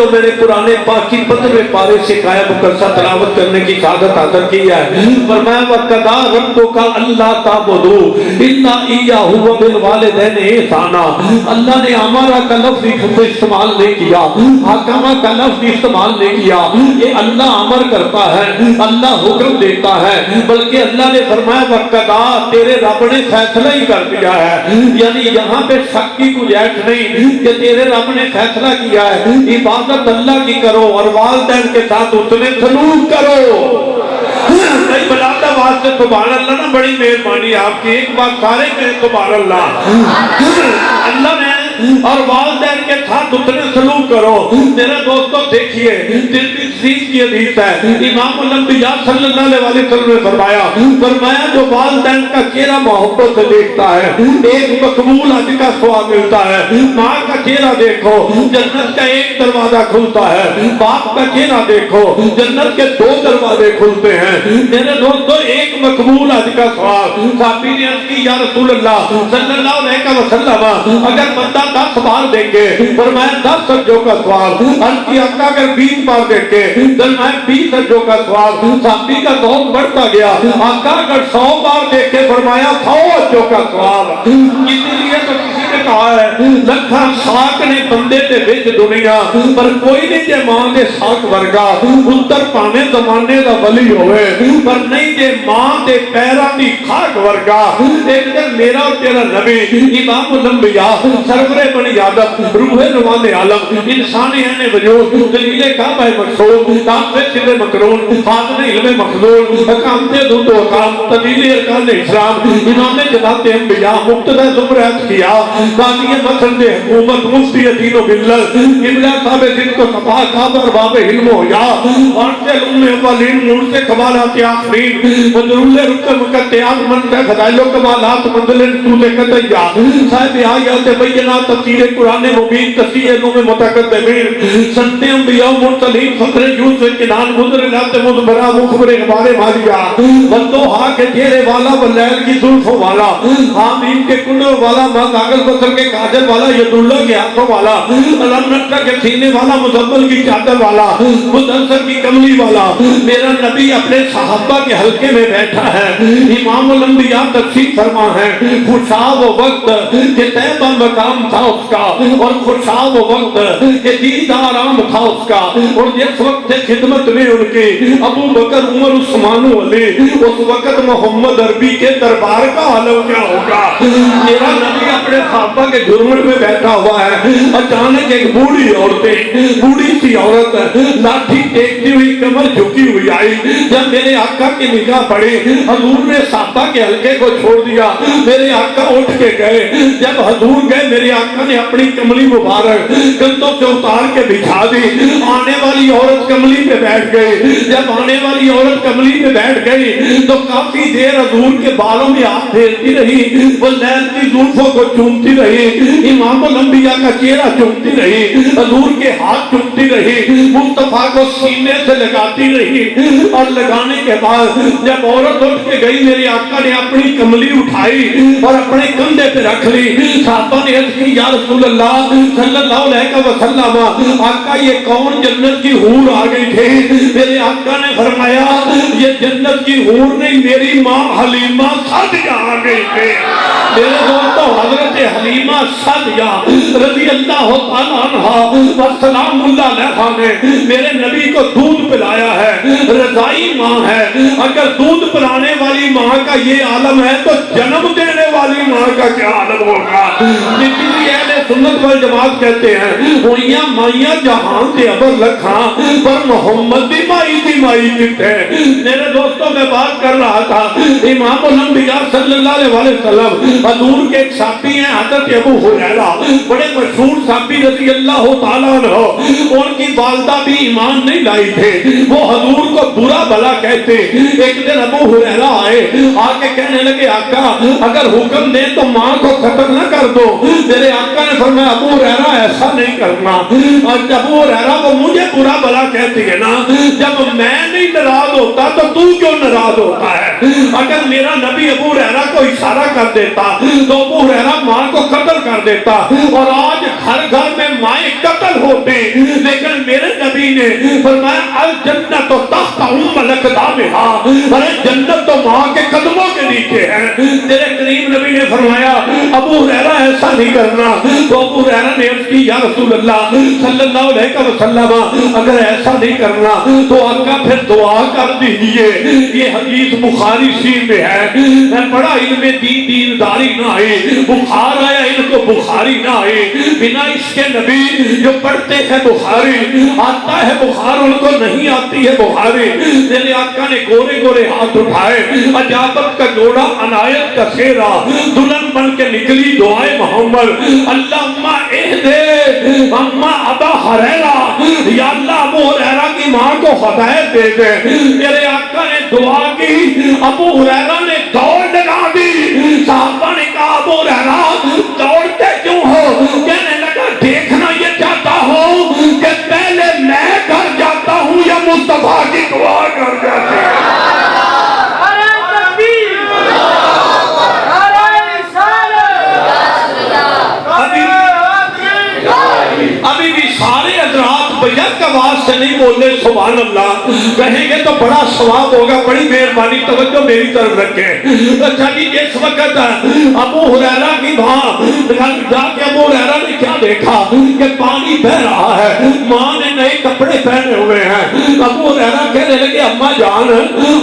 جو میرے قرآن پاک کی 15ویں پارے سے قائم مقدسہ تلاوت کرنے کی سعادت حاصل کی ہے. فرمایا وَقَضَىٰ رَبُّكَ أَلَّا تَعْبُدُوا إِلَّا إِيَّاهُ وَبِالْوَالِدَيْنِ إِحْسَانًا. اللہ نے ہمارا کا لفظ استعمال نہیں کیا, حکمہ کا لفظ استعمال نہیں کیا. یہ اللہ امر کرتا ہے, اللہ حکم دیتا ہے, بلکہ اللہ نے فرمایا وَقَضَىٰ, تیرے رب نے فیصلہ ہی کر دیا ہے. یعنی یہاں پہ شک کی گنجائش نہیں کہ تیرے رب نے فیصلہ کیا ہے عبادت اللہ کی کرو اور والدین کے ساتھ اتنے سلوک کرو. نہیں بلاتا واسطے سبحان اللہ نا, بڑی مہربانی آپ کی, ایک بات سارے کہیں سبحان اللہ. اللہ نے اور والدین کے ساتھ اتنے سلوک کرو. میرے دوستو دیکھیے ترمذی کی حدیث ہے, امام الانبیاء صلی اللہ علیہ وسلم نے فرمایا جو والدین کا چہرہ محبت سے دیکھتا ہے ایک مقبول حج کا ثواب ملتا ہے. ماں کا چہرہ دیکھو جنت کا ایک دروازہ کھلتا ہے, باپ کا چہرہ دیکھو جنت کے 2 دروازے کھلتے ہیں. میرے دوستو ایک مقبول حج کا ثواب. صحابی نے عرض کی یا رسول اللہ صلی اللہ علیہ وسلم اگر بندہ 10 بار دیکھے فرمایا 10 حجوں کا ثواب. عرض کی آقا اگر 20 بار دیکھے فرمایا 20 حجوں کا ثواب. صحابی کا ذوق بڑھتا گیا, آقا اگر 100 بار دیکھے فرمایا 100 حجوں کا ثواب. اسی لیے تو کسی نے کہا ہے لکھاں ساک نے بندے تے وچ دنیا پر کوئی نہیں جے ماں دے ساک ورگا اتر پانے زمانے دا ولی ہوئے پر نہیں جے ماں دے پیراں دی خاک ورگا. ایک دن میرا اور تیرا نبی امام الانبیاء سرور بنی آدم روح روان عالم انسانی ہے وجود دلیل کعبہ مقصود تاقوی سر مکرون فاضل علم مخزون حکام دے دو تو حکام تدیل ارکان اسلام امام جلات انبیاء مقتدہ زمرات کیا قاضی مصر دے حکومت مفتی دین و ملت قبلہ صاحب دن کو کپا کعبہ باب علم ہو یا اور سے علم اولین نور سے کمالات آخرین مدرول رکن مکتیات من سے خدائل و کمالات مندلن سوز قطعیہ صاحب آیات بینات تفسیر قرآن مبین تفسیر علوم متقدمین سنت انبیاء مرسلین فقر یوسف کنان گزر لات مدبرہ مخبر اخبار مالیہ والدوحا کے چہرے والا واللیل کی ظلفوں والا حامیم کے کنڈر والا ماں داغل بسر کے کاجل والا یداللہ کے ہاتھوں والا علم نقطہ کے سینے والا مزمل کی چادر والا مدنسر کی کملی والا. میرا نبی اپنے صحابہ کے حلقے میں بیٹھا ہے. امام الانبیاء تفسیر فرما ہے خوشاب و وقت کہ طیبہ مقام تھا اس کا اور خوشاب و وقت کہ دید آرام تھا اس کا اور جس وقت خدمت میں ان کے ابو بکر عمر عثمان علی اس وقت محمد عربی کے دربار کا عالم کیا ہوگا. میرا نبی اپنے صحابہ کے جرمن میں بیٹھا ہوا ہے. اچانک ایک بوڑھی سی عورت لاٹھی ٹیکتی ہوئی کمر جھکی ہوئی آئی. جب میرے آقا کی نگاہ پڑی حضور نے صحابہ کے حلقے کو چھوڑ دیا. میرے آقا اٹھ کے گئے. جب حضور گئے میرے آقا نے اپنی کملی مبارک کندھوں سے اتار کے بچھا دی. آنے والی عورت کملی پہ بیٹھ گئی. جب آنے والی عورت کملی پہ بیٹھ گئی تو کافی دیر حضور کے بالوں میں ہاتھ پھیرتی رہی, وہ لیل کی زلفوں کو چومتی رہی, امام الانبیاء کا چہرہ چومتی رہی, حضور کے ہاتھ چومتی رہی, مصطفیٰ کو سینے سے لگاتی رہی. اور لگانے کے بعد جب عورت اٹھ کے گئی میرے آقا نے اپنی کملی اٹھائی اور اپنے کندھے پہ رکھ لی. صحابہ نے عرض کی یا رسول اللہ صلی اللہ علیہ وسلم آقا یہ کون جنت کی حور آ گئی تھے. میرے آقا نے فرمایا یہ جنت کی حور نہیں میری ماں حلیمہ سعدیہ آ گئی تھے. میرے دوستو حضرت حلیمہ سعدیہ رضی اللہ تعالیٰ عنہ والسلام اللہ علیہ نے میرے نبی کو دودھ پلایا ہے. رضائی ماں ہے. اگر دودھ پلانے والی ماں کا یہ عالم ہے تو جنم دینے والی ماں کا کیا عالم ہوگا. اسی لیے اہل سنت والجماعت کہتے ہیں ہوئیاں مائیاں جہان دے ابر لکھاں پر محمد دی مائی کتے. میرے دوستوں میں بات کر رہا تھا امام الانبیاء صلی اللہ علیہ وسلم حضور کے ایک صحابی ہیں حضرت ابو ہریرہ, بڑے مشہور صحابی رضی اللہ تعالیٰ عنہ. ان کی والدہ بھی ایمان نہیں لائی تھے, وہ حضور کو برا بھلا کہتے. ایک دن ابو ہریرہ آئے, آ کے کہنے لگے آقا اگر حکم دیں تو ماں کو قتل نہ کر دو. میرے آقا نے فرمایا ابو ہریرہ ایسا نہیں کرنا. اور ابو ہریرہ وہ مجھے برا بھلا کہتی ہے نا, جب میں نہیں ناراض ہوتا تو تو کیوں ناراض ہوتا ہے. اگر میرا نبی ابو ہریرہ کو اشارہ کر دیتا تو ابو ہریرہ ماں کو قتل کر دیتا. اور آج گھر گھر میں مائیں قتل ہو ہوتے ہیں، لیکن میرے نبی نے فرمایا الجنت تحت اقدامہا، ارے جنت تو ماں کے قدموں کے نیچے ہے۔ تیرے کریم نبی نے فرمایا ابو ہریرہ ایسا نہیں کرنا، تو ابو ہریرہ نے عرض کی یا رسول اللہ صلی اللہ علیہ وسلم اگر ایسا نہیں کرنا تو آقا پھر دعا کر دیجئے۔ یہ حدیث بخاری شریف میں ہے، بڑا علم دین دینداری نہ آئے، بخار آیا ان کو بخاری نہ آئے، بنا اس کے نبی جو پڑھتے ہیں بخاری آتا ہے بخار ان کو نہیں آتی ہے بخاری۔ میرے آقا نے گورے گورے ہاتھ اٹھائے، اجابت کا جوڑا عنایت کا سیرا، دلہن بن کے نکلی دعائے محمد اللہم اہدے اما ابا ہریرہ، یا اللہ ابو ہریرہ کی ماں کو ہدایت دے دے۔ میرے آقا نے دعا کی، ابو ہریرہ نے دوڑ لگا دی۔ صحابہ نے کہا ابو ہریرہ دوڑتے کیوں ہو؟ کہنے لگا دیکھنا یہ چاہتا ہوں کہ پہلے میں گھر جاتا ہوں یا مصطفیٰ کی دعا کر جاتی ہے۔ ابھی بھی سارے حضرات بیک آواز سے نہیں بولے سبحان اللہ، کہیں گے تو بڑا ثواب ہوگا، بڑی مہربانی توجہ میری طرف رکھیں۔ اچھا جی اس وقت ابو ہریرہ کی ماں جا کے ابو ہریرہ نے کیا دیکھا کہ پانی بہ رہا ہے، ماں نے نئے کپڑے پہنے ہوئے ہیں۔ ابو ہریرہ کہنے لگے اماں جان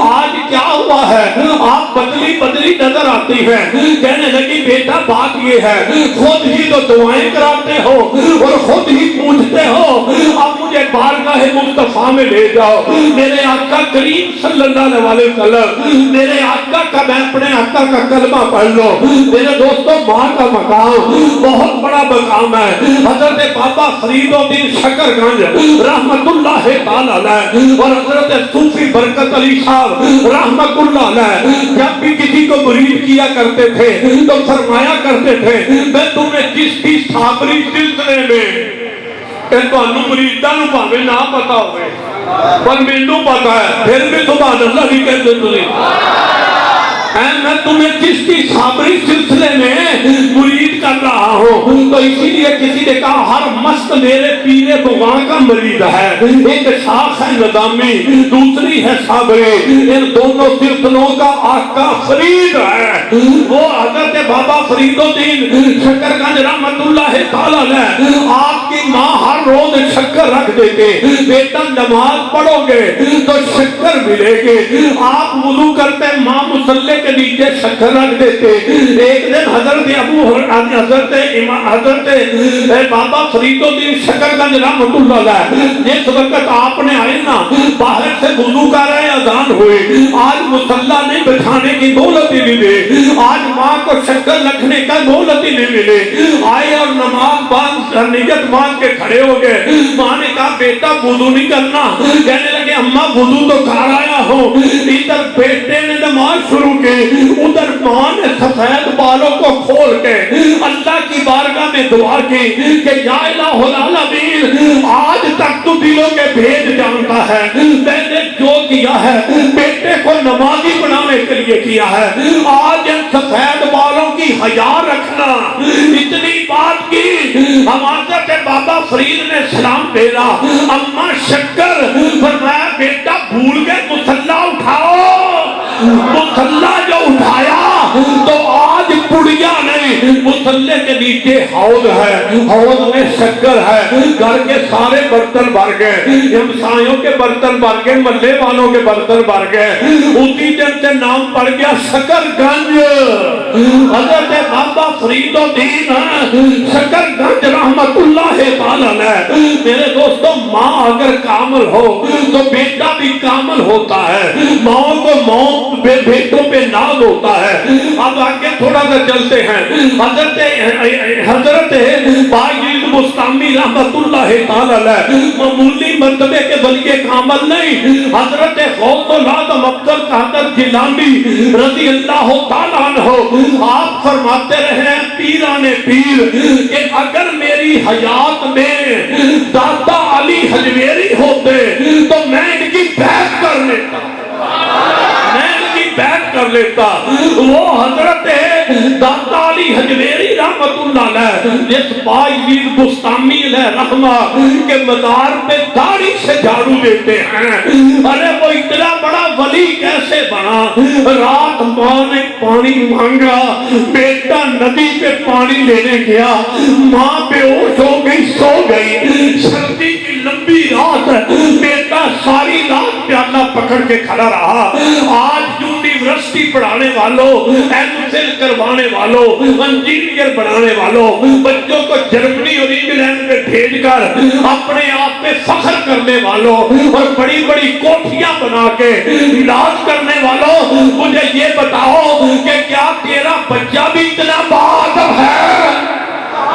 آج کیا ہوا ہے، آپ بدلی بدلی نظر آتی ہیں۔ کہنے لگی بیٹا بات یہ ہے خود ہی تو دعائیں کراتے ہو اور خود ہی پوچھتے ہو، اب مجھے بارگاہ مصطفیٰ میں لے جاؤ۔ میرے آقا کریم صلی اللہ علیہ وسلم، میرے آقا کا میں اپنے آقا کا کلمہ پڑھ لو۔ میرے دوستوں ماں کا مقام بہت بڑا مقام ہے۔ حضرت بابا فرید الدین شکر گنج رحمت اللہ تعالی علیہ اور حضرت صوفی برکت علی صاحب رحمت اللہ علیہ جب بھی کسی کو مرید کیا کرتے تھے تو فرمایا کرتے تھے میں تمہیں جس کی صابری سلسلے میں کہ تانوں مریداں نوں بھاویں نہ پتا ہوئے پر مینوں پتا ہے پھر بھی سبحان اللہ بھی کہتے میں تمہیں جس کی صابری سلسلے میں مرید کر رہا ہوں، تو اسی لیے کسی نے کہا ہر مست میرے پیر بغاں کا مرید ہے۔ ایک شاخ ہے نظامی، دوسری ہے صابری، ان دونوں سلسلوں کا آقا فرید ہے۔ وہ حضرت بابا فرید الدین شکر گنج رحمت اللہ تعالی علیہ، آپ کی ماں ہر روز شکر رکھ دیتے، بیٹا نماز پڑھو گے تو شکر ملے گے۔ آپ وضو کرتے ماں مصلی کے نیچے شکر رکھ دیتے۔ ایک دن حضرت بابا فرید الدین شکر گنج رحمت اللہ علیہ جس وقت آپ نے آئے نا باہر سے وضو کر رہے اذان ہوئے، آج مصلی نہیں بچھانے کی دولت ہی نہیں ملے، آج ماں کو شکر رکھنے کا دولت ہی نہیں ملے، آئے اور نماز باندھ نیت مانگ کے کھڑے ہو گئے۔ ماں نے کہا بیٹا وضو نہیں کرنا، کہنے لگے اماں وضو تو کر آیا ہوں۔ ادھر بیٹے نے نماز شروع کی، ادھر ماں نے سفید بالوں کو کھول کے اللہ کی بارگاہ میں دعا کی کہ یا الہ العالمین آج تک تو دلوں کے بھید جانتا ہے، میں نے جو کیا ہے بیٹے کو نمازی بنانے کے لیے کیا ہے، آج ان سفید بالوں کی حیا رکھنا۔ اتنی بات کی حضرت بابا فرید نے سلام پھیرا، اماں شکر فرمایا بیٹا بھول گئے مصلی اٹھاؤ۔ مصلی جو اٹھایا تو آج پڑیا نہیں، مصلی کے نیچے حوض ہے، حوض میں شکر ہے، گھر کے سارے برتن بھر گئے، ہمسایوں کے برتن بھر گئے، محلے والوں کے برتن بھر گئے۔ اسی دن سے نام پڑ گیا شکر گنج۔ حضرت بابا فرید الدین شکر گنج رحمت اللہ تعالی علیہ۔ میرے دوستوں ماں اگر کامل ہو تو بیٹا بھی کامل ہوتا ہے، ماں کو ماں بیٹوں پہ ناز ہوتا ہے۔ اب آگے تھوڑا سا چلتے ہیں۔ حضرت باجید مستعمی رحمت اللہ تعالی علیہ معمولی مرتبے کے ولی کامل نہیں، حضرت غوث العظم عبد القادر جیلانی رضی اللہ تعالیٰ عنہ آپ فرماتے رہے پیران پیر کہ اگر میری حیات میں داتا علی حجویری ہوتے تو میں ان کی بیعت کر لیتا، بیعت کر لیتا۔ وہ حضرت داتا علی حجویری رحمت اللہ علیہ جس باعزید بستامی علیہ رحمہ کے مزار پہ داڑھی سے جھاڑو دیتے ہیں، ارے وہ اتنا بڑا ولی کیسے بنا؟ رات ماں نے پانی مانگا، بیٹا ندی پہ پانی لینے گیا، ماں بے ہوش ہو گئی، سو گئی، سردی کی لمبی رات، بیٹا ساری رات پیالہ پکڑ کے کھڑا رہا۔ آج یونیورسٹی پڑھانے والوں، ایمفل کروانے والوں، انجینئر بنانے والوں، بچوں کو جرمنی اور انگلینڈ میں بھیج کر اپنے آپ پہ فخر کرنے والوں اور بڑی بڑی کوٹھیاں بنا کے علاج کرنے والوں، مجھے یہ بتاؤ کہ کیا تیرا بچہ بھی اتنا باادب ہے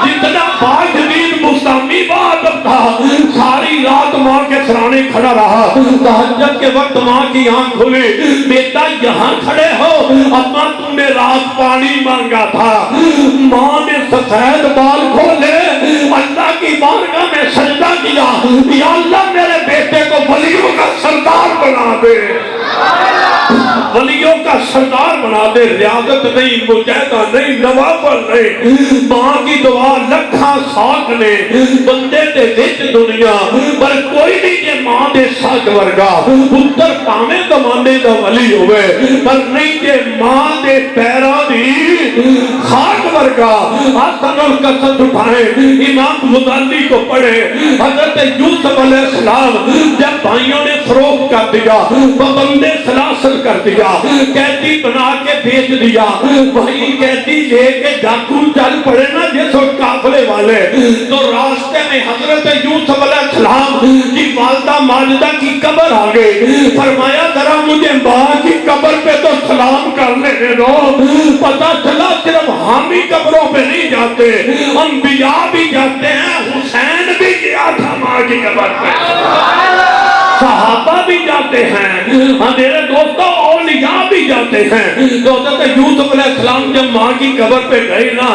جتنا باجدید مستعمی باادب تھا؟ ساری رات ماں کے سرانے کھڑا رہا، تہجد کے وقت ماں کی آنکھ کھلی، بیٹا یہاں کھڑے ہو، اما تم نے رات پانی مانگا تھا۔ ماں نے سفید بال کھولے، اللہ کی بارگاہ میں سجدہ کیا، یا اللہ میرے بیٹے کو ولیوں کا سردار بنا دے، ولیوں کا سردار بنا دے، ریاضت نہیں، مجاہدہ نہیں، نوافل نہیں، ماں کی دعا لکھاں ساکھ نے بندے دے وچ دنیا پر کوئی نہیں جے ماں دے ساکھ ورگا اتر پاویں زمانے دا ولی ہوئے، پر نہیں جے ماں دے پیراں دی خاک ورگا۔ حسن القصص اٹھائیں، امام غزالی کو پڑھے، حضرت یوسف علیہ السلام جب بھائیوں نے فروخت کر دیا، پابندے سلاسل کر دیا، قیدی بنا کے بیچ دیا، وہی قیدی لے کے ڈاکو چل پڑے نا جس وقت قافلے والے، تو راستے میں حضرت یوسف علیہ السلام کی والدہ ماجدہ کی قبر آ گئی، فرمایا ذرا مجھے ماں کی قبر پہ تو سلام کر لینے دو۔ پتہ چلا صرف ہم ہی قبروں پہ نہیں جاتے، انبیاء بھی جاتے ہیں، حسین بھی گیا تھا ماں کی قبر پہ، صحابہ بھی جاتے ہیں، میرے دوستوں اولیاء بھی جاتے ہیں۔ تو حضرت یوسف علیہ السلام جب ماں کی قبر پہ گئے نا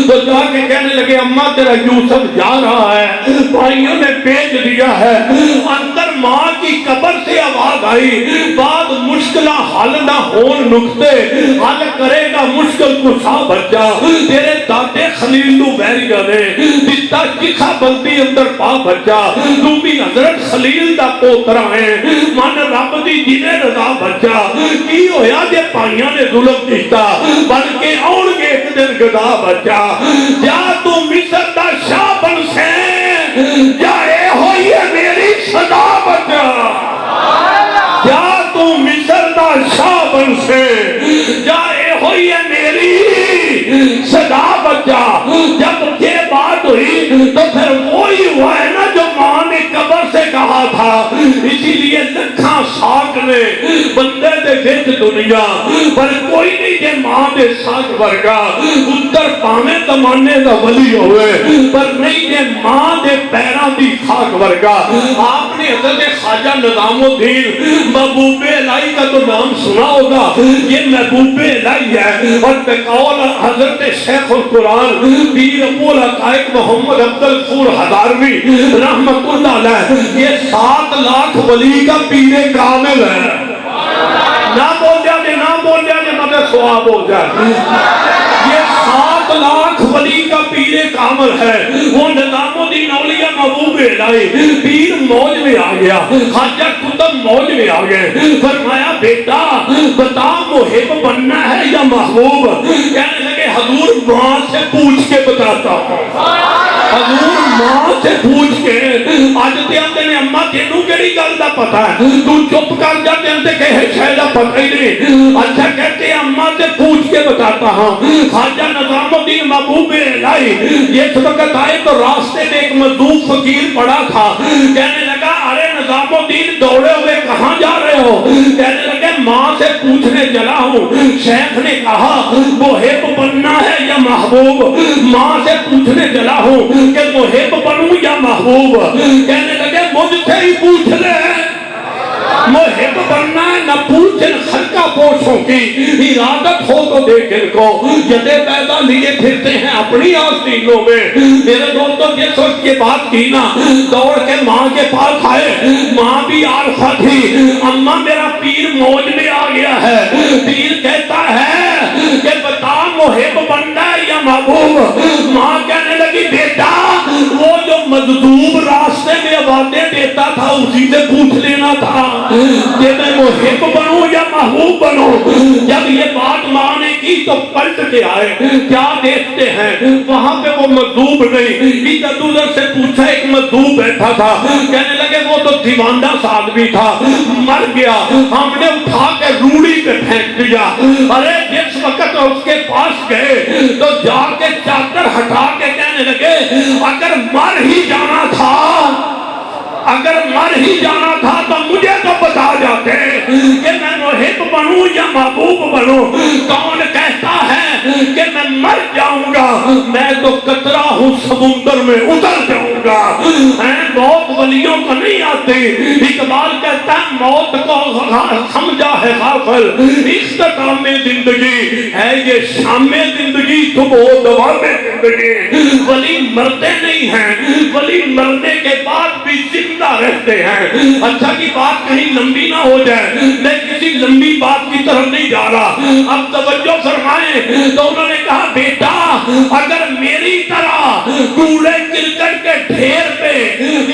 تو جا کے کہنے لگے اماں تیرا یوسف جا رہا ہے، بھائیوں نے بیچ دیا ہے۔ اندر ماں کی قبر سے آواز آئی، بعد مشکلہ حل نہ ہون نکتے، حل کرے گا مشکل کشا بچہ، تیرے دادے خلیل تو بیری گنے دتا چکھا بلتی اندر پا بچہ، تو بھی حضرت خلیل دا پوترا ہے، من رب دی جنہیں رضا بچہ، کی ہویا جے پائیاں نے ظلم کیتا، بلکہ آن گے ایک دن گدا بچہ، جا تو مصر دا شاہ بن سے، جا اے ہوئی ہے میری صدا بچہ، جا تو مصر دا شاہ بن سے، جا اے ہوئی ہے میری صدا بچہ۔ جب یہ بات ہوئی تو پھر وہی ہوا ہے نا جو ماں نے قبر سے کہا تھا، اسی لیے لکھاں ساکھ نے بندے دے وچ دنیا پر کوئی نہیں جے ماں دے ساکھ ورگا اتر پاویں زمانے دا ولی ہوئے، پر نہیں جے ماں دے پیراں دی خاک ورگا۔ آپ نے حضرت خواجہ نظام الدین محبوب الہی کا تو نام سنا ہوگا، یہ محبوب الہی ہے، اور بقول حضرت شیخ القرآن پیر ابو الحقائق محمد عبد الغفور ہزاروی رحمت اللہ علیہ، یہ 7 لاکھ ولی کا پیر کامل ہے۔ نہ بول جائے نہ بول جائے مدد سواب ہو جائے، یہ 7 لاکھ ولی کا پیر کامل ہے۔ وہ نظام الدین اولیاء محبوب الہی پیر موج میں آ گیا، خواجہ قطب موج میں آ گئے، فرمایا بیٹا بتا محب بننا ہے یا محبوب؟ کہنے لگے حضور ماں سے پوچھ کے بتاتا ہوں، حضور ماں سے پوچھ کے۔ آج تے آتے نے اماں تینوں کیڑی گل دا پتا ہے، تو چپ کر جاتے ہیں کہ ہے شاید پتہ ہی نہیں۔ اچھا کہتے ہیں اماں سے پوچھ کے بتاتا ہوں۔ خواجہ نظام الدین محبوب الہی یہ وقت آئے تو راستے میں ایک مذہوب فقیر پڑا تھا، کہنے لگا ارے نظام الدین دوڑے ہوئے کہاں جا رہے ہو؟ کہنے لگے ماں سے پوچھنے چلا ہوں۔ شیخ نے کہا محب بننا ہے یا محبوب؟ ماں سے پوچھنے چلا ہوں کہ محب بنوں یا محبوب؟ کہنے لگے مجھ سے ہی پوچھ لے، محب بننا ہے نہ پوچھن خلقہ پوشوں کی، ارادت ہو تو دیکھ ان کو، جدے پیدا لیے پھرتے ہیں اپنی آستینوں میں۔ میرے دوستوں جس وقت یہ بات کی نا دوڑ کے ماں کے پاس آئے، ماں بھی عارفہ تھی، اماں میرا پیر موج میں آ گیا ہے۔ پیر کہتا ہے کہ بتا محب بننا ہے یا محبوب؟ ماں کہنے لگے مجذوب راستے میں آوازیں دیتا تھا اسی سے پوچھ لینا تھا کہ میں محب بنوں یا محبوب بنوں. جب یہ بات ماں نے کی تو پلٹ کے آئے, کیا دیکھتے ہیں وہاں پہ وہ مجذوب نہیں. ادھر ادھر سے پوچھا, ایک مجذوب بیٹھا تھا, کہنے لگے وہ تو دیوانہ سا آدمی تھا, مر گیا, ہم نے اٹھا کے روڑی پہ پھینک دیا. ارے جس وقت اس کے پاس گئے تو جا کے چادر ہٹا کے کہنے لگے اگر مر ہی جانا تھا, اگر مر ہی جانا تھا تو مجھے تو بتا جاتے کہ میں محب بنوں یا محبوب بنوں. کون کہتا ہے کہ میں مر جاؤں گا, میں تو قطرہ ہوں سمندر میں اتر جاؤں گا. موت ولیوں کو نہیں آتی. اقبال کہتا ہے موت کو سمجھا ہے غافل, اختتام زندگی ہے یہ شام زندگی, تم ہو دوام زندگی. ولی مرتے نہیں ہیں, ولی مرنے کے بعد بھی زندہ رہتے ہیں. اچھا کی بات کہیں لمبی نہ ہو جائے, میں کسی لمبی بات کی طرف نہیں جا رہا. اب توجہ فرمائیں. تو انہوں نے کہا بیٹا اگر میری طرح کوڑے کرکٹ کے ڈھیر پہ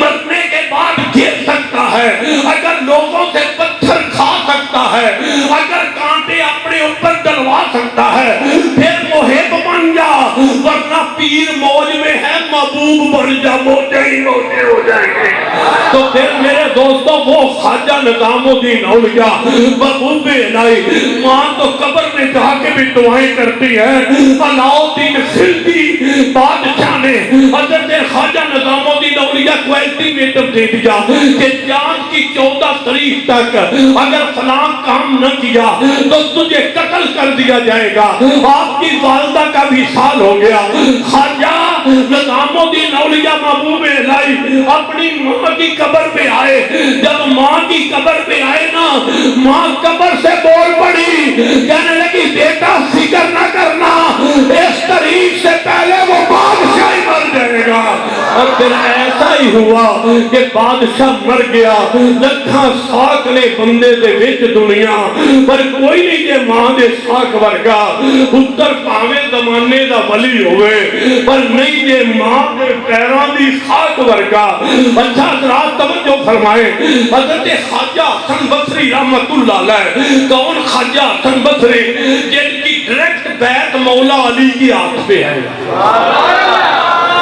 مرنے کے بعد گر سکتا ہے, اگر لوگوں سے پتھر کھا سکتا ہے, اگر کانٹے اپنے اوپر ڈلوا سکتا ہے, پھر محب بن جا, ورنہ پیر موج میں ہے محبوب بن جا, موجے ہی موجے ہو جائیں گے. تو پھر میرے دوستوں وہ خواجہ نظام الدین اولیاء محبوب الہی, ماں تو قبر میں جا کے بھی دعائیں کرتی ہے. علاؤالدین خلجی بادشاہ نے حضرت خواجہ نظام الدین اولیاء کو الٹیمیٹم دے دیا کہ چاند کی 14 تاریخ تک اگر فلاں کام نہ کیا تو تجھے قتل کر دیا جائے گا. آپ کی والدہ کا بھی سال ہو گیا. خواجہ نظام الدین اولیاء محبوب الہی اپنی ماں کی قبر پہ آئے. جب ماں کی قبر پہ آئے نا, ماں قبر سے بول پڑی, کہنے لگی بیٹا فکر نہ کرنا, اس تاریخ سے پہلے وہ بادشاہ ہی مر جائے گا. اور پھر ایسا ہی ہوا کہ بادشاہ مر گیا. لکھاں ساکھنے بندے دے وچ دنیا پر کوئی نہیں کہ ماں دے ساکھ ورگا پتر پاویں زمانے دا ولی ہوئے پر نہیں کہ ماں دے پیراں دی خاک ورگا. اچھا حضرات توجہ فرمائیں. حضرت خواجہ حسن بصری رحمت اللہ علیہ, کون خواجہ حسن بصری جن کی ڈائریکٹ بیعت مولا علی کی ہاتھ پہ ہے,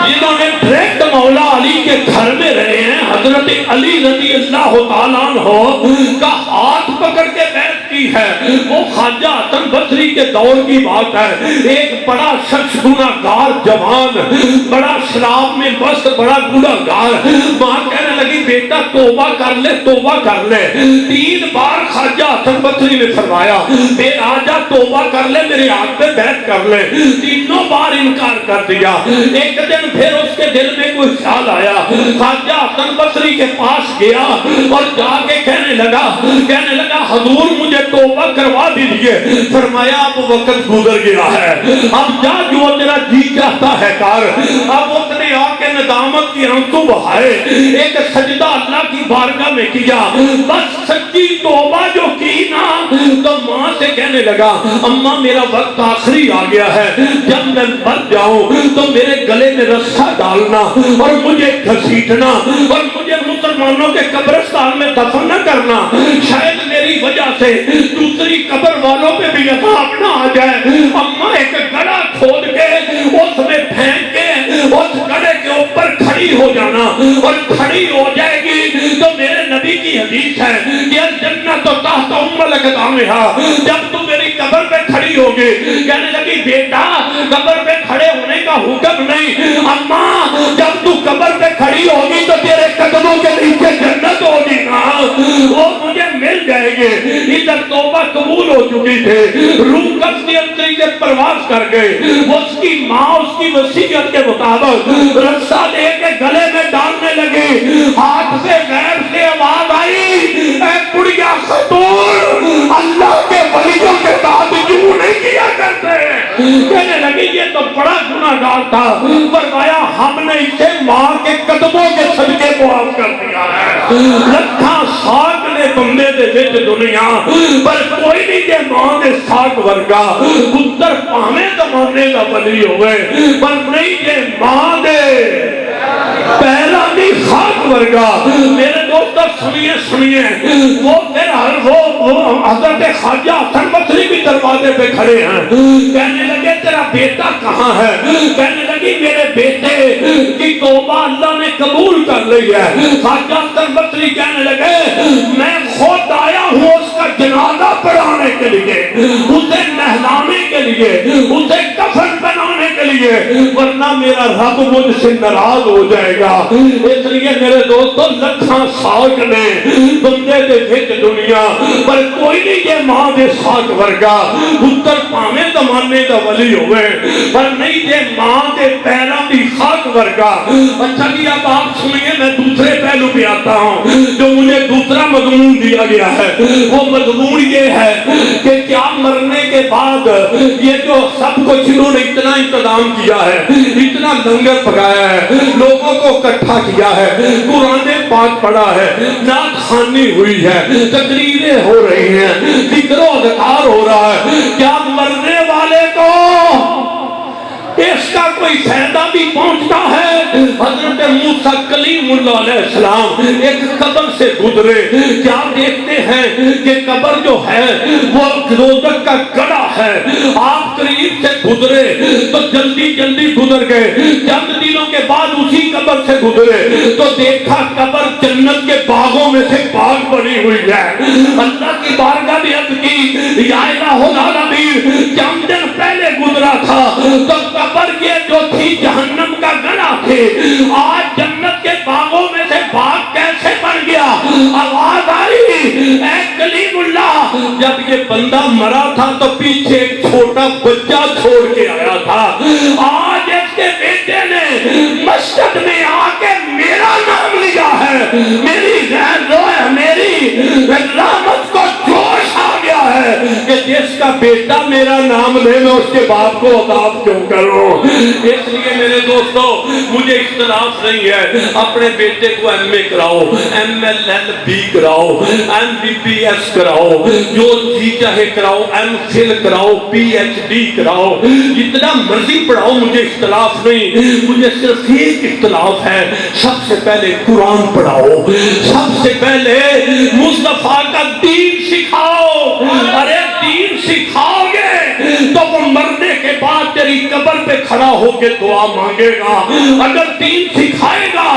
جنہوں نے ڈائریکٹ مولا علی کے گھر میں رہے ہیں. حضرت علی رضی اللہ تعالیٰ عنہ کا ہاتھ پکڑ کے بیعت کی ہے. وہ خواجہ حسن بصری کے دور کی بات ہے. ایک بڑا شخص گناہگار جوان, بڑا شراب میں مست, بڑا گناہگار. ماں کہنے لگی بیٹا توبہ کر لے, توبہ کر لے. 3 بار خواجہ حسن بصری نے فرمایا بے آجا توبہ کر لے, میرے ہاتھ پہ بیعت کر لے. تینوں بار انکار کر دیا. ایک دن پھر اس کے دل میں کوئی خیال آیا, خواجہ حسن بصری کے پاس گیا اور جا کے کہنے لگا حضور مجھے توبہ کروا دیجئے. فرمایا اب وقت گزر گیا ہے, اب جا جو تیرا جی چاہتا ہے کر. اب اس نے آ کے ندامت کی آنسو بہائے, ایک سجدہ اللہ کی بارگاہ میں کیا, بس سچی توبہ جو کی نا تو ماں سے کہنے لگا اماں میرا وقت آخری آ گیا ہے, جب میں مر جاؤں تو میرے گلے میں رسا ڈالنا اور مجھے گھسیٹنا اور مجھے مسلمانوں کے قبرستان میں دفن نہ کرنا. شاید میری وجہ سے دوسری قبر والوں پہ بھی عذاب نہ آ جائے. اماں ایک گڑھا کھود کے اس میں پھینک کے اس گڑھے کے اوپر کھڑی ہو جانا, اور کھڑی ہو جائے گی تو میرے نبی کی حدیث ہے کہ الجنت تحت ام الاقدامها. جب تو میری قبر پہ کھڑی ہوگی, کہنے لگی بیٹا قبر پہ کھڑے ہونے کا حکم نہیں, اماں جب تو قبر پہ کھڑی ہوگی تو تیرے قدموں کے نیچے جنت ہوگی نا, وہ مجھے مل جائے گی. ادھر توبہ قبول ہو چکی تھی, روح قبض کی انتری سے پرواز کر گئے. وہ اس کی ماں اس کی وصیت کے مطابق رسا لے کے گلے میں ڈالنے لگی. ہاتھ سے غیر سے آواز آئی اے بڑھیا خاتون, اللہ کے ولیوں کے ساتھ یوں نہیں کیا کرتے. کہنے لگی یہ تو بڑا گناہگار تھا. فرمایا ہم نے اسے ماں کے قدموں کے صدقے معاف کر دیا ہے. لکھاں ساکھ نے بندے دے وچ دنیا پر کوئی نہیں کہ ماں دے ساکھ ورگا پتر پاویں زمانے دا ولی ہوئے پر نہیں کہ ماں دے پیراں دی خاک ورگا. میرے دوستوں سنیے وہ پھر وہ حضرت خواجہ حسن بصری بھی دروازے پہ کھڑے ہیں. کہنے لگے تیرا بیٹا کہاں ہے؟ کہنے لگی میرے بیٹے کی توبہ اللہ نے قبول کر لی ہے. خواجہ حسن بصری کہنے لگے میں خود آیا ہوں اس کا جنازہ پڑھانے کے لیے, اسے نہلانے کے لیے, اسے کفن بنانے کے لیے, ورنہ میرا رب مجھ سے ناراض ہو جائے گا. اس لیے میرے دوستوں لکھاں ساک نے بندے دے وچ دنیا پر کوئی نہیں یہ ماں دے ساک ورگا پتر پاویں زمانے دا ولی ہوئے پر نہیں یہ ماں دے پیراں دی خاک ورگا. اچھا جی اب آپ سنیے میں دوسرے پہلو پہ آتا ہوں جو مجھے دوسرا مضمون دیا گیا ہے. وہ مضمون یہ ہے کہ کیا مرنے کے بعد یہ جو سب کچھ انہوں نے اتنا انتظام کیا ہے, اتنا لنگر پکایا ہے, لوگوں کو اکٹھا کیا ہے, قرآن پاک پڑھا ہے, نعت خوانی ہوئی ہے, تقریریں ہو رہی ہیں, ذکر و اذکار ہو رہا ہے, کیا مرنے والے کو اس کا کوئی فائدہ بھی پہنچتا ہے؟ حضرت موسیٰ کلیم اللہ علیہ السلام ایک قبر سے گزرے, کیا دیکھتے ہیں کہ قبر جو ہے وہ روزک کا گڑھا ہے. آپ قریب سے گزرے تو جلدی جلدی گزر گئے, چند دنوں کے بعد اسی قبر سے گزرے تو دیکھا قبر جنت کے باغوں میں سے باغ بنی ہوئی ہے. اللہ کی بارگاہ میں عرض کی یا الہ العالمین چند دن پہلے گزرا تھا تو قبر یہ جو تھی جہنم کا گڑھا تھے, آج جنت کے باغوں میں سے باغ کیسے بن گیا؟ آواز آئی اے کلیم اللہ, جب یہ بندہ مرا تھا تو پیچھے ایک چھوٹا بچہ چھوڑ کے آیا تھا, آج اس کے بیٹے نے مسجد میں آ کے میرا نام لیا ہے, میری غیر رو ہے, میری رحمت کو جوش آ گیا ہے کہ جس کا بیٹا میرا نام لے میں اس کے باپ کو عذاب کیوں کروں. اس لیے میرے دوستو مجھے اختلاف نہیں ہے, اپنے بیٹے کو ایم اے کراؤ, ایم ایل ایل بی کراؤ, ایم بی بی ایس کراؤ, جو جی چاہے کراؤ, ایم فل کراؤ, پی ایچ ڈی کراؤ, جتنا مرضی پڑھاؤ, مجھے اختلاف نہیں. مجھے صرف ایک اختلاف ہے, سب سے پہلے قرآن پڑھاؤ, سب سے پہلے مصطفیٰ کا دین سکھاؤ. ارے دین سکھاؤ گے تو وہ مرنے کے بعد تیری قبر پہ کھڑا ہو کے دعا مانگے گا. اگر دین سکھائے گا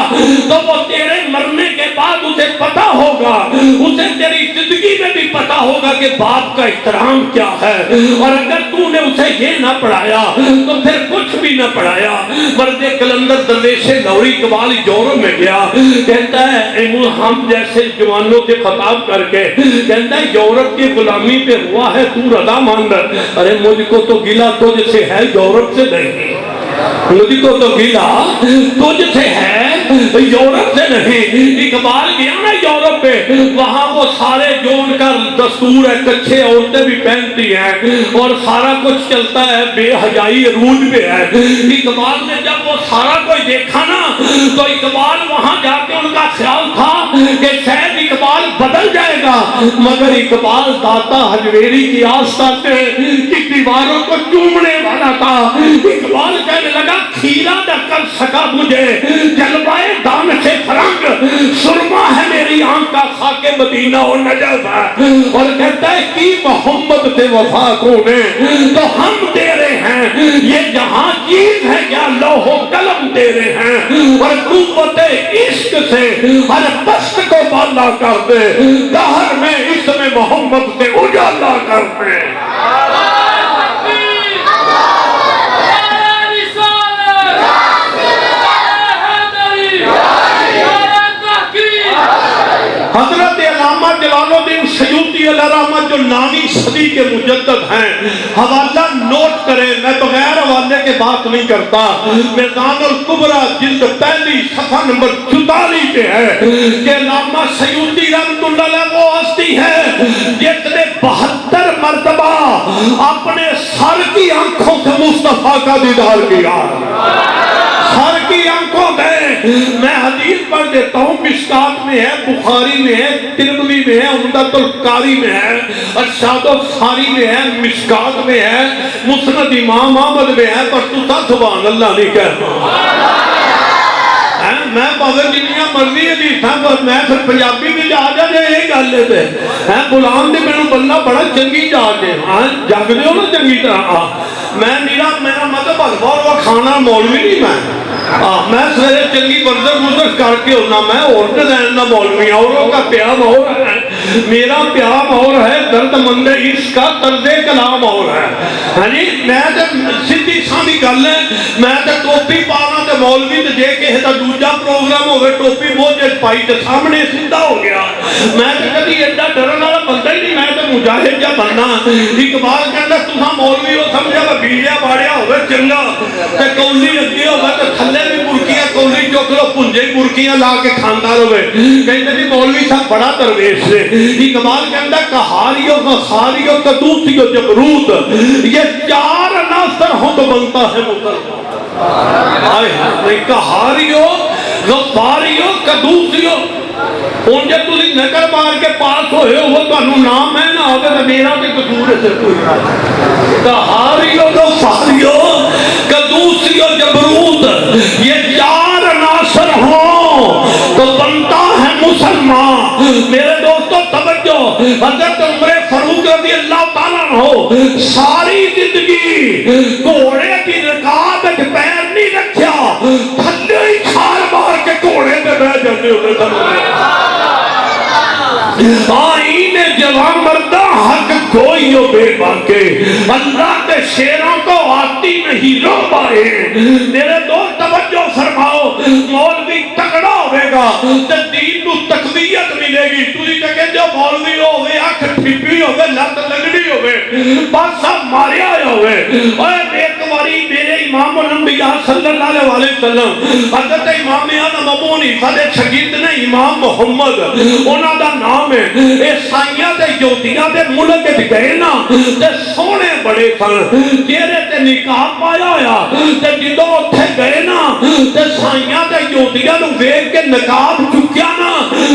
تو وہ تیرے مرنے کے بعد اسے پتا ہوگا, اسے تیری زندگی میں بھی پتا ہوگا کہ باپ کا احترام کیا ہے. اور اگر تو نے اسے یہ نہ پڑھایا تو پھر کچھ بھی نہ پڑھایا. مرد کلندر درویش لاہوری اقبال یورپ میں گیا, کہتا ہے ہم جیسے جوانوں سے خطاب کر کے کہتا ہے یورپ کی غلامی پہ ہوا ہے تو رضا ماند. ارے مجھ کو تو گلا تجھ سے ہے, یورپ سے نہیں. مجھ کو تو گلا تجھ سے ہے, یورپ سے نہیں. اقبال گیا نا یورپ پہ, وہاں وہ سارے جو ان کا دستور ہے, کچھے عورتیں بھی پہنتی ہیں اور سارا کچھ چلتا ہے, بے حیائی عروج پہ ہے. اقبال نے جب وہ سارا کوئی دیکھا نا تو اقبال وہاں جا کے ان کا خیال تھا کہ شاید اقبال بدل جائے گا, مگر اقبال داتا حجویری کی آستان کی دیواروں کو چومنے والا تھا. اقبال کہنے لگا کھیرا نہ کر سکا مجھے جلوائے دان سے فرنگ, سرما ہے میری آنکھ کا خاک مدینہ اور نجف ہے. اور کہتا ہے کی محمد سے وفا کو نے تو ہم تیرے ہیں, یہ جہاں چیز ہے کیا لوح و قلم تیرے ہیں. اور قوت عشق سے ہر پست کو بالا کر دے, دہر میں اس میں محمد سے اجالا کر دے. حضرت علامہ جلال الدین سیوطی علیہ رحمہ جو نامی صدی کے مجدد ہیں, حوالہ نوٹ کریں, میں بغیر حوالے کے بات نہیں کرتا. میزان الکبریٰ جلد پہلی صفحہ نمبر 44 پہ ہے کہ علامہ سیوطی رحمۃ اللہ علیہ وہ ہستی ہے جس نے 72 مرتبہ اپنے سر کی آنکھوں سے مصطفیٰ کا دیدار کیا. سر کی آنکھوں میں میں حدیث پڑھ دیتا ہوں, مشکات میں ہے, بخاری میں ہے, ترمذی میں ہے, عمدۃ القاری میں ہے, ارشاد الصاری میں ہے, مشکات میں ہے, مسند امام احمد میں ہے. پر تو سبحان اللہ نہیں کہنا, میں پاوے جنیاں مرضی حدیثاں پر میں پھر پنجابی بھی جا جا جے یہ گل ہے غلام نے مینوں بندہ بڑا چنگی جا کے جگ دیو نا چنگی طرح میں میرا مطلب حلوا ہوا کھانا مولوی نہیں میں سویرے چنگی ورزش کر کے ہونا میں اور ڈیزائن کا مولوی اوروں کا پیام اور ہے میرا پیام اور ہے درد مند عشق کا طرز کلام اور ہے ہاں جی میں سیدھی سادھی گل ہے میں ٹوپی پانا تے مولوی تے جے کسی کا دوجا پروگرام ہوگا ٹوپی بوجھ پائی تے سامنے سیدھا ہو گیا میں کبھی ایڈا ڈرن والا بندہ ہی نہیں میں تو مجاہد جا بننا اقبال کہندا تساں مولوی ہو سمجھا کہ بیجیا باڑیا ہوے چنگا تے کولی اگے ہوے تے تھلے بھی برکیاں کولی چوک لو پنجے برکیاں لا کے کھاندا رہے کہندے جی مولوی صاحب بڑا درویش ہے اقبال کہندا کہاریوں کا خاریوں کا دوسریوں جبروت یہ چار عناصر ہوں تو بنتا ہے مسلمان کہاریوں غفاریوں قدوسیوں ہوں جب تھی نکل مار کے پاس ہوئے وہ تمہیں نام ہے نہ ہوگا تو میرا بھی قصور ہے کوئی کہاریوں غفاریوں قدوسیوں جبروت یہ چار عناصر ہوں تو بنتا ہے مسلمان میرے دوستو توجہ حضرت عمر فاروق رضی اللہ تعالیٰ عنہ ساری زندگی گھوڑے کی رکاب ایک پیر نہیں رکھیا تھلے ہی چھال مار کے گھوڑے پہ بیٹھ جاتے ہوتے آئین جوان مردہ حق کوئی ہو بے باکے اللہ کے شیروں کو آتی نہیں رو پائے میرے دوست توجہ فرماؤ مولوی تکڑا ہوئے گا تے دین کو تقویت ملے گی تُوری تکے جو مولوی ہوئے آنکھ ٹھپی ہوئے لت لگڑی ہوئے بس سب ماریا ہوئے اور ایک واری میرے امام الانبیاء صلی اللہ علیہ وسلم حضرت امام اعظم ابو حنیفہ دے شاگرد نے امام محمد انہاں دا نام ہے عیسائیاں تے یہودیاں دے ملک وچ گئے نا تے سونے بڑے سن چہرے تے نقاب پایا ہویا تے جدوں اوتھے گئے نا تے عیسائیاں تے یہودیاں نوں ویکھ کے نقاب چکیا نا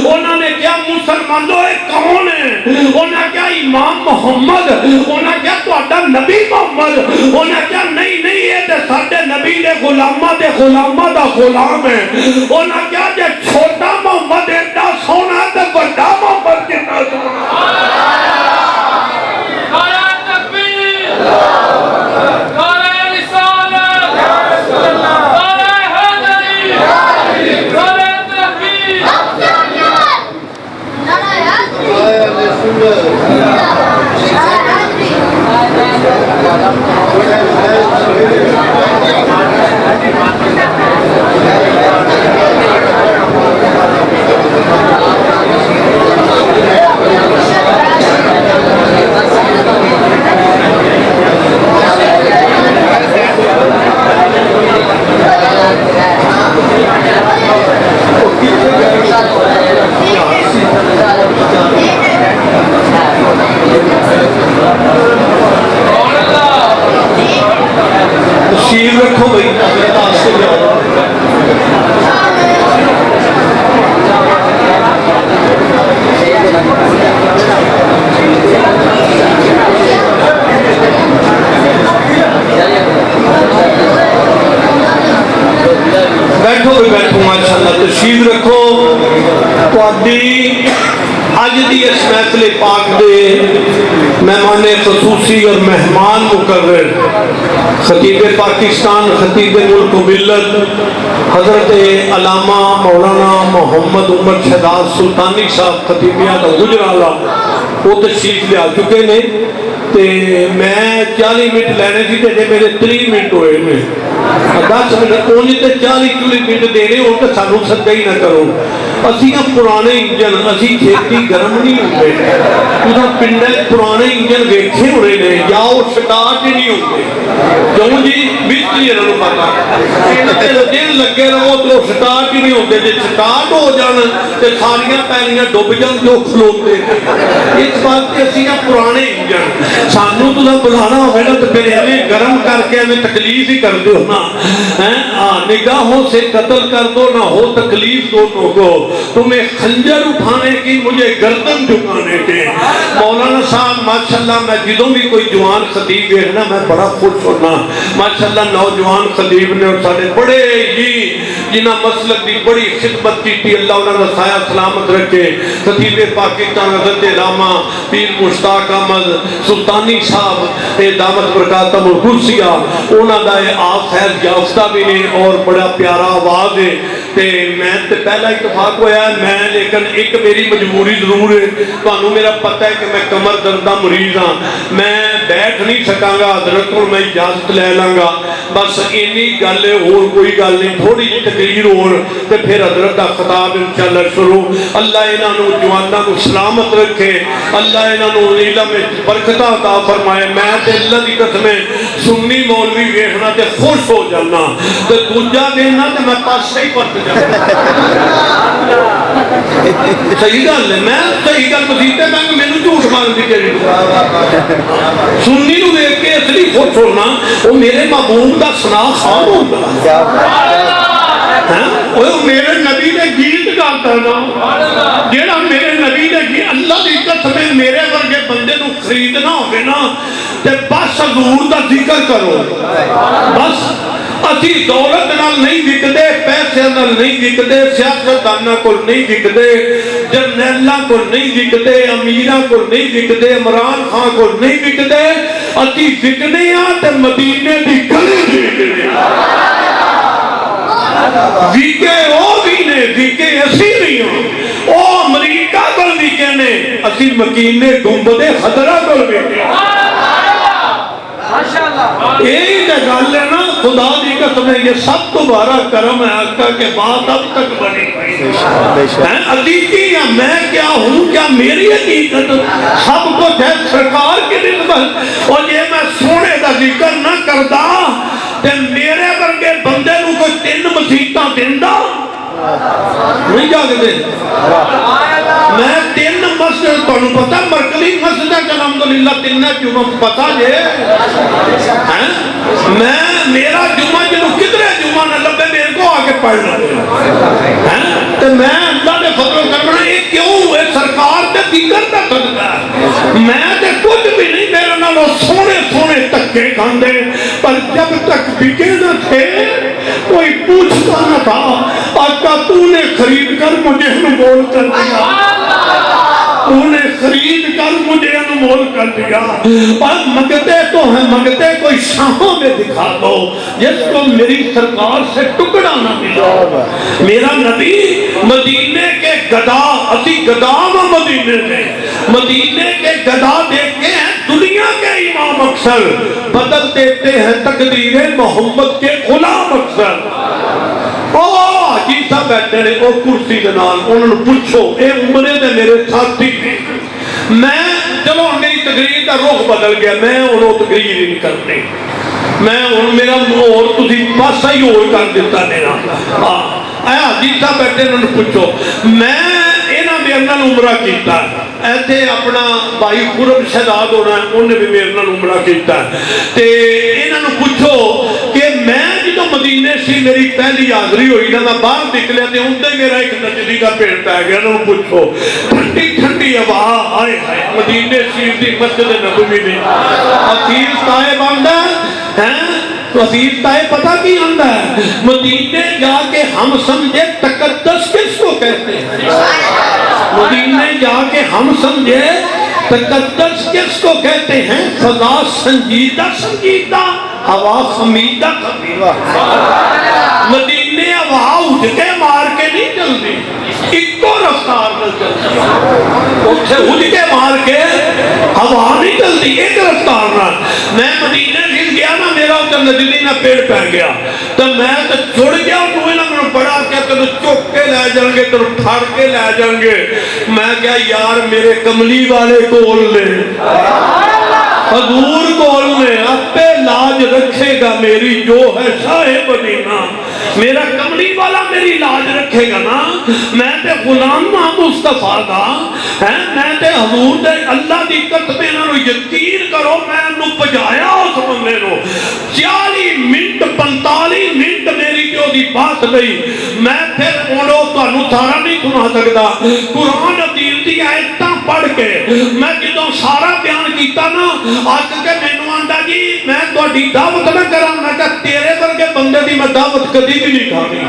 انہاں نے کیا مسلمانوں اے کون ہے انہاں کیا امام محمد انہاں کیا تہاڈا نبی محمد انہاں کیا نہیں نہیں یہ تے ساڈے نبی دے غلاماں دا غلام ہے انہاں کیا جے چھوٹا محمد ایڈا سونا تے بڑا محمد کتنا سونا نعرہ تکبیر نعرہ رسالت نعرہ حیدری نعرہ تکبیر تشریف رکھو بھائی بیٹھو بھی بیٹھو ماشاءاللہ تشریف رکھو اج دی اس محفل پاک دے مہمان خصوصی اور مہمان مقرر خطیب پاکستان خطیب ملک و ملت حضرت علامہ مولانا محمد عمر شہزاد سلطانی صاحب خطیبیہ دا گجرالہ وہ تشریف لے آ چکے نے تے میں 40 منٹ لینے تھی تے میرے 3 منٹ ہوئے میں 10 منٹ اونجی تے 40 منٹ دے رہے ہو کہ سانو صدقہ ہی نہ کرو اسی پرانے انجن اسی چھتی گرم نہیں ہوتے تُسا پنڈے پرانے انجن ویکھے ہوئے نے یا وہ سٹارٹ ہی نہیں ہوتے کیوں جی بجلی انہوں پتا دن لگے رہو تو سٹارٹ ہی نہیں ہوتے جی سٹارٹ ہو جانا تو ساریاں پہلیاں ڈوب جان جو کھلوتے اس بات کے اسی پرانے انجن سانو تُسا بلانا ہوئے نا تو پھر ہمیں گرم کر کے ہمیں تکلیف ہی کر دو نا نگاہوں سے قتل کر دو نہ ہو تکلیف دونوں کو تمہیں خنجر اٹھانے کی مجھے گردن جھکانے کے. مولانا صاحب ماشاءاللہ میں جدوں بھی کوئی جوان خطیب دیکھنا میں بڑا خوش ہونا. ماشاءاللہ نوجوان خطیب نے اور سارے بڑے ہی جنہاں مسلک دی بڑی خدمت کی اللہ انہاں دا سایہ سلامت رکھے. خطیب پاکستان حضرت علامہ پیر مشتاق احمد سلطانی صاحب دعوت برکاتہ مرکوسیہ انہاں دا آپ فیض یافتہ بھی نے اور بڑا پیارا آواز ہے. تے میں تے پہلا اتفاق ہویا ہے میں لیکن ایک میری مجبوری ضرور ہے. تانوں میرا پتہ ہے کہ میں کمر درد دا مریض ہاں, میں بیٹھ نہیں سکاں گا, حضرت کو میں اجازت لے لاں گا بس اینی گل ہے, اور کوئی گل نہیں. تھوڑی جی تقریر اور تے پھر حضرت دا خطاب انشاءاللہ شروع. اللہ انہاں نو جواناں نو سلامت رکھے, اللہ انہاں نو علم وچ برکت عطا فرمائے. میں تے اللہ دی قسم سنی مولوی ویکھنا تے خوش ہو جانا تے دوجا دینا تے میں پاسے ہی پرت جانا. صحیح گل ہے, میں صحیح گل مسیتے میں کہ مینوں جھوٹ مارن دی کیڑی سنی نو دیکھ کے اس لیے خوش ہونا وہ میرے محبوب دا ثنا خوان ہوتا وہ میرے نبی نے گیت گاتا نا جیڑا میرے نبی نے گیت. اللہ دی قسم میرے ورگے بندے نو خریدنا ہوگے نا تے بس حضور دا ذکر کرو. بس اسی دولت نال نہیں وکدے, پیسے نال نہیں وکدے, سیاستداناں کول نہیں وکدے, جرنیلاں کول نہیں وکدے, امیراں کول نہیں وکدے, عمران خان کول نہیں وکدے. اسی وکنے ہاں تے مدینے دی گلی وکنے ویکے او بھی نے ویکے اسی نہیں ہوں. او امریکہ کول ویکے نے, اسی مکینے گنبد خضرا کول ویکے. یہی تے گل ہے نا خدا دی قسم ہے یہ سب تو بڑا کرم ہے آقا کے بات اب تک بنی ہے. عقیقی یا میں کیا ہوں, کیا میری حقیقت سب کچھ ہے سرکار کی نسبت. اور یہ میں سونے دا ذکر نہ کردا تے میرے ورگے بندے نو کوئی 3 مسیتاں دیندا نہیں جاگدے. میں 3 مسجد تانوں پتہ مرکزی مسجد الحمدللہ 3 جمعہ پتہ جے میں میرا جمعہ جنوں کدھرے جمعہ نہ لبے میرے کو آگے پڑھ لے تو میں اللہ نے فضل و کرنا یہ کیوں ہے سرکار تے ذکر دا صدقہ ہے. میں تے کچھ بھی نہیں, میرے نالوں سونے سونے تکے کھاندے پر جب تک بکے نہ تھے کوئی پوچھتا نہ تھا. آقا تو نے خرید کر مجھے انمول کر دیا, تو نے خرید کر مجھے انمول کر دیا. اور مگتے تو ہیں, مگتے کوئی شاہوں میں دکھا دو جس کو میری سرکار سے ٹکڑا نہ ملا. میرا نبی مدینے کے گدا, اسی گدا میں مدینے میں مدینے کے گدا دیکھتے ہیں دنیا کے امام اکثر بدل دیتے ہیں تقدیر محمد کے غلام اکثر. جی صاحب بیٹھے رہے وہ کرسی کے نال انہوں نے پوچھو اے عمرے دے میرے ساتھی نے. میں چلو میری تقریر کا رخ بدل گیا, میں انہوں تقریر ہی نہیں کرنی, میں ان میرا اور تسی پاسا ہی اور کر دیتا میرا. آیا جی صاحب بیٹھے انہوں نے پوچھو میں اینا میرے نال عمرہ کیتا ایتھے اپنا بھائی قرب شہزاد ہونا ہے انہیں بھی میرے نال عمرہ کیتا تے انہوں نے پوچھو کہ میں جدو مدینے سی میری پہلی حاضری ہوئی نا میں باہر نکلے تے اندر میرا ایک نجدی کا پیڑ پہ گیا. انہوں نے پوچھو ٹھنڈی ٹھنڈی ہوا آئے ہائے مدینے شریف دی مسجد نبوی میں حفیظ صاحب آندا ہے تو حفیظ صاحب پتہ کی آندا ہے مدینے جا کے ہم سمجھے تقدس کس کو کہتے ہیں. مدینے جا کے ہم سمجھے تقدس کس کو کہتے ہیں. فضا سنجیدہ سنجیدہ, ہوا خمیدہ خمیدہ. مدینے ہوا اٹھ کے مار کے نہیں چلتی, ایک کو رفتار نہ چلتی. اٹھ کے مار کے ہوا نہیں چلتی, ایک رفتار نہ. میں مدینے سے گیا نا میرا ادھر نجدی نہ پیڑ پہ گیا تو میں تو چھوڑ گیا تو انہوں نے بڑا کیا تو چوک کے لے جائیں گے تو پھاڑ کے لے جائیں گے. میں کیا یار میرے کملی والے کول لے حضور کول میں اپے لاج رکھے گا میری جو ہے شاہ مدینہ. میرا کملی والا میری لاج رکھے گا نا، میں تے غلام مصطفیٰ دا ہے، میں تے حضور دے اللہ دی قسم انہاں یقین کرو میں انہوں پجایا اس بندے نو 40 منٹ 45 منٹ میری جو دی بات نہیں، میں پھر انہوں تو انہوں سارا نہیں سنا سکتا، قرآن حدیث دی آیتاں پڑھ کے میں جدوں سارا بیان کیتا نا آج کے مینوں آندا جی میں تہاڈی دعوت نہ کراں، میں کہ تیرے ورگے بندے دی میں دعوت کدی بھی نہیں کھانی،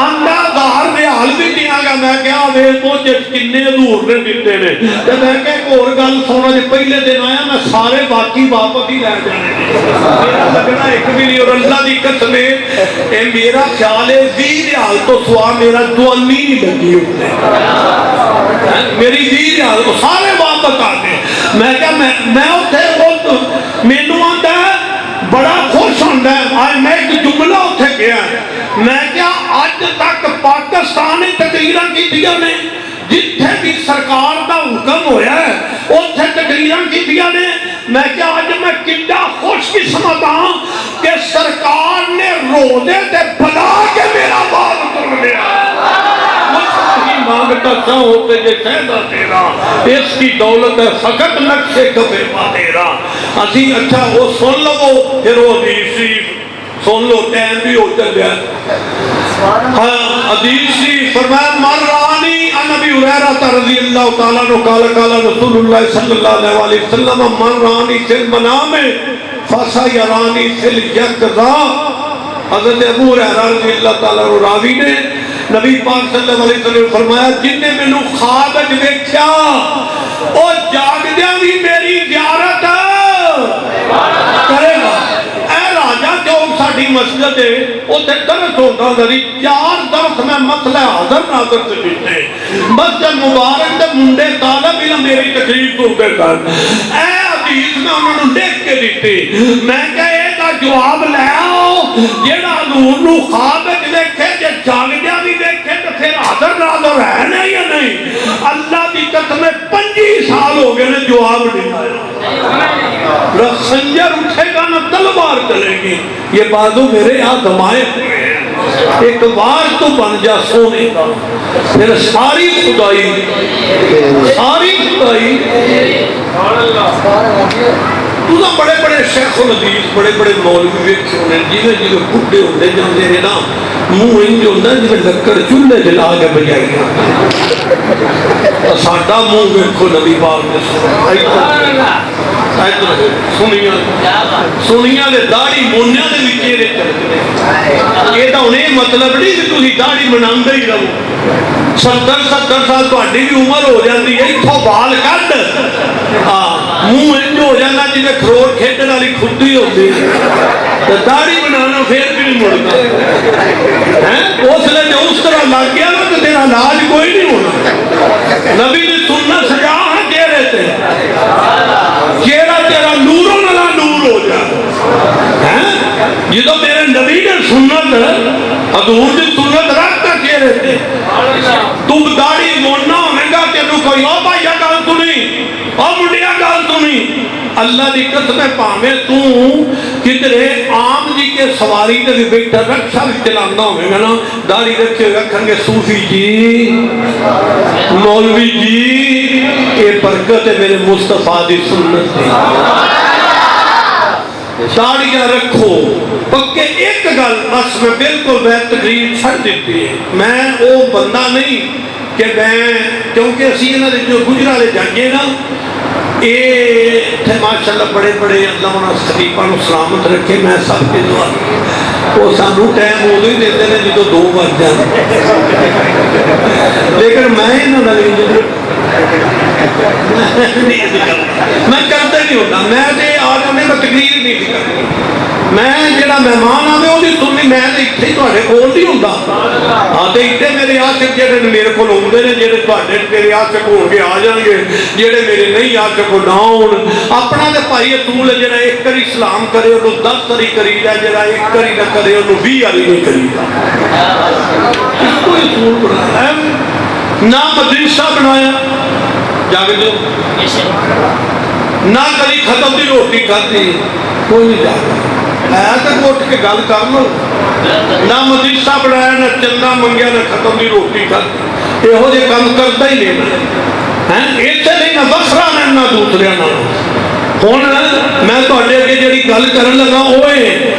آندا 1000 ریال بھی دیاں گا، میں کہا ویکھ او کنے حضور نے دتے نے، تے میں کہ ایک اور گل سونا جے پہلے دن آیا میں سارے باقی واپس ہی لے جانے میرا لگنا ایک بھی نہیں، اور اللہ دی قسم اے میرا خیال ہے 20 ریال تو سوا میرا دوانی نہیں لگی ہوتے میری 20 ریال تو سارے واپس آ گئے، میں کہا میں اتنے مینوں آندا ہے بڑا خوش ہوندا ہے، آج میں ایک جملہ اتنے گیا میں کیا اج تک پاکستان تقریراں کیتیاں نے جتھے بھی سرکار دا حکم ہویا ہے اتھے تقریراں کیتیاں نے، میں کیا آج میں کڈا خوش قسمت ہاں کہ سرکار نے روزے تے بنا کے میرا بال کر لیا، مانگتا چاہ ہوتے جے سہدا تیرا، اس کی دولت ہے فقط نقشے کفے پا تیرا، اسی اچھا وہ سن لو پھر وہ حدیثی سن لو ٹائم بھی ہو چلیا، حدیثی فرمایا من رانی ان ابی ہریرہ رضی اللہ تعالیٰ عنہ قال قال رسول اللہ صلی اللہ علیہ وسلم من رانی فی المنام فسیرانی فی الیقظہ، حضرت ابو ہریرہ رضی اللہ تعالیٰ عنہ راوی نے نبی پاک صلی اللہ علیہ وسلم فرمایا جن نے میں خواب اج ویکھیا او جاگدیاں بھی میری زیارت کرے گا، اے راجہ چوک ساڈی مسجد ہے اوتھے درس ہوندا ذری 4 درس میں مسئلہ حاضر ناظر سے دیتے مسجد مبارک دے منڈے طالب علم میری تقریر سنتے کر، اے حدیث میں انہوں نے لکھ کے دیتی، میں کہے دا جواب لے آؤ جیڑا حضور نو خواب وچ ویکھے جے جاگدیاں بھی ویکھے تے پھر حاضر ناظر ہے نہیں یا نہیں، اللہ دی قسم 25 سال ہو گئے نے جواب نہیں آیا، خنجر اٹھے گا نہ تلوار چلے گی، یہ بازو میرے ہاتھ ہمائے ہوئے ہیں، ایک بار تو بن جا سونے کا، پھر ساری خدائی تُسا بڑے بڑے شیخ الحدیث بڑے بڑے مولوی ویکھے ہونے جنہیں جنہیں بڈھے ہوندے جاندے نے نا منہ انج ہوندا جویں لکڑ چولہے تے لا کے بجائیاں، ساڈا منہ ویکھو نبی پاک نے سنیاں دے داڑھی مونیاں دے وچ چہرے چلدے، یہ تاں یہ مطلب نہیں کہ تسی داڑھی بناندے ہی رہو، 70 سال تہاڈی بھی عمر ہو جاندی ہے اتھوں بال کڈ منہ انج ہو جانا جنہیں کھروڑ کھیڈن والی کھدی ہوتی ہے، داڑھی بنانا پھر بھی نہیں مڑتا، اس لیے جو اس طرح لگ گیا نا تو تیرا علاج کوئی نہیں ہونا، نبی نے سننا سجا ہے چہرے سے، چہرہ تیرا نوروں نہ نور ہو جائے، جدو میرے نبی نے سنت حضور کی سنت رکھتا چہرے سے، تم داڑھی موننا ہونے گا تینوں کوئی او بھائی گل سنی او منڈیا گل سنی، اللہ دی قسم پاویں تو کدھرے عام جی کے سواری تے بھی بیٹھا رکشا بھی چلانا ہوئے گا نا داڑھی رکھے رکھیں گے صوفی جی مولوی جی یہ برکت ہے میرے مصطفیٰ دی سنت دی، داڑیاں رکھو پکے ایک گل بس میں بالکل میں تقریر چھڑ دیتی ہے، میں وہ بندہ نہیں کہ میں کیونکہ اسی انہاں دے جو گجرا لے جانگے نا اے تھے ماشاءاللہ بڑے بڑے اللہ انہاں خلیفہ نو سلامت رکھے میں سب کے دعا وہ سانو ٹائم ادو ہی دیتے ہیں جدو 2 بج جائیں لیکن میں انہاں میں کرتا نہیں ہوتا، میں آ جانے میں تقریر نہیں کرتی، میں جڑا مہمان آوے وہ سننی میں اتنے تھوڑے کول نہیں ہوتا، ہاں تو اتنے میرے عاشق جڑے میرے کو آتے ہیں جڑے تھوڑے میرے عاشق ہو کے آ جان گے، جڑے میرے نہیں عاشق ہو نہ ہون، اپنا تو بھائی اصول ہے جڑا ایک کری سلام کرے انہوں 10 کری کریدا، جڑا ایک کری نہ کرے انہوں 20 والی نہیں کریدا، اس کو اصول بنایا نہ مدرسہ بنایا جاگ جو نہ کبھی ختم دی روٹی کھاتی کوئی نہیں جاگا، ہے تو اٹھ کے گل کر لو نہ مدیسا بنایا نہ چندہ منگیا نہ ختم کی روٹی کھاتی یہو جے کام کرتا ہی نہیں اتنے نہیں نہ وکھرا نہ دوسرے ہوں میں تھوڑے اگے جی گل کرن لگا ہوئے